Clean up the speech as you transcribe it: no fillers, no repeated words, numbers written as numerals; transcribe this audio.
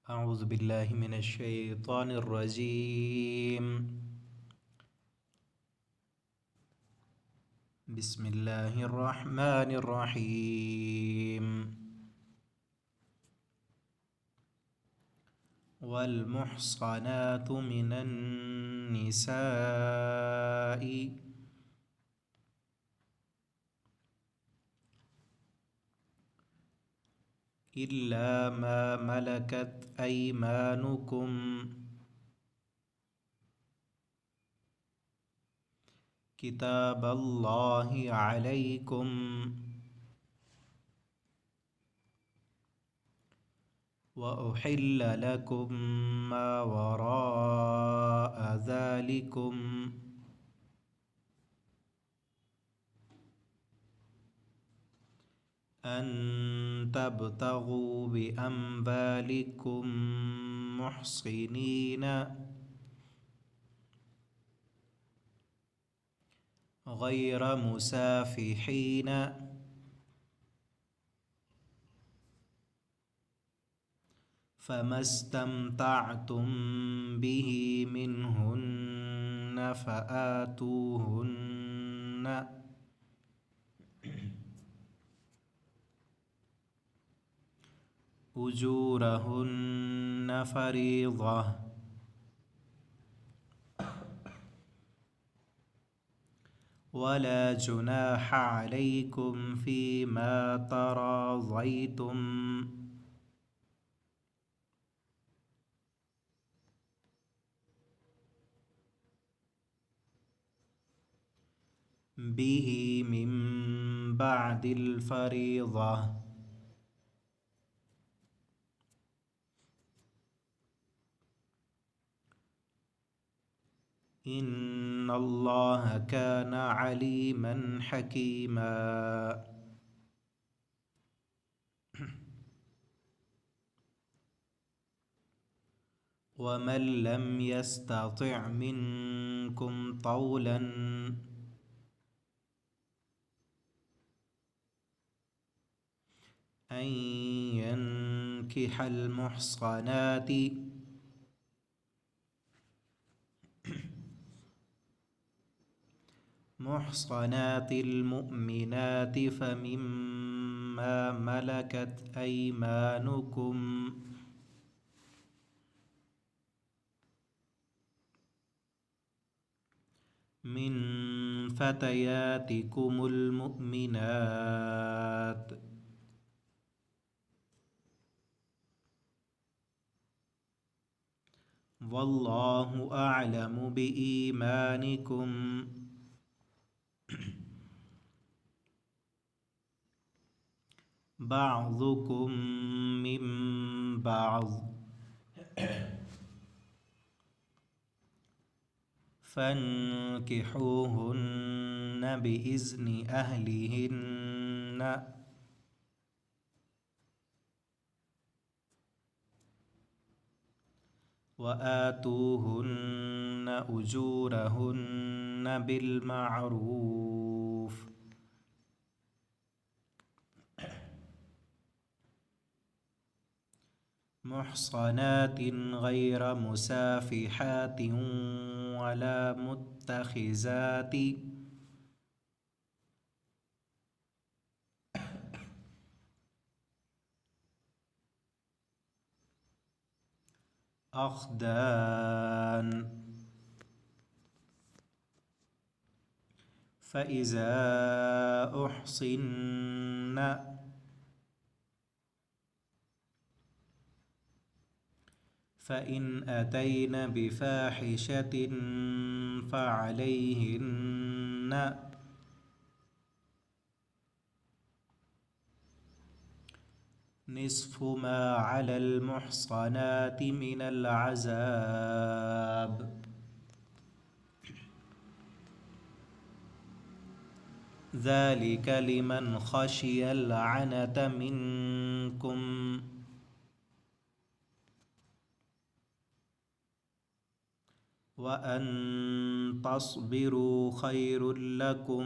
أعوذ بالله من الشيطان الرجيم. بسم الله الرحمن الرحيم. والمحصنات من النساء إلا ما ملكت أيمانكم كتاب الله عليكم وأحل لكم ما وراء ذلكم أن تبتغوا بأموالكم محصنين غير مسافحين فما استمتعتم به منهن فآتوهن أجورهن فريضة ولا جناح عليكم فيما تراضيتم به من بعد الفريضة إن الله كان عليما حكيما. ومن لم يستطع منكم طولا أن ينكح محصنات المؤمنات فمما ملكت أيمانكم من فتياتكم المؤمنات والله أعلم بإيمانكم بعضكم من بعض فانكحوهن بإذن أهلهن وآتوهن أجورهن بالمعروف محصنات غير مسافحات ولا متخذات أخدان فإذا أحصن فإن أتين بفاحشة فعليهن نصف ما على المحصنات من العذاب ذلك لمن خشي العنة منكم وأن تصبروا خير لكم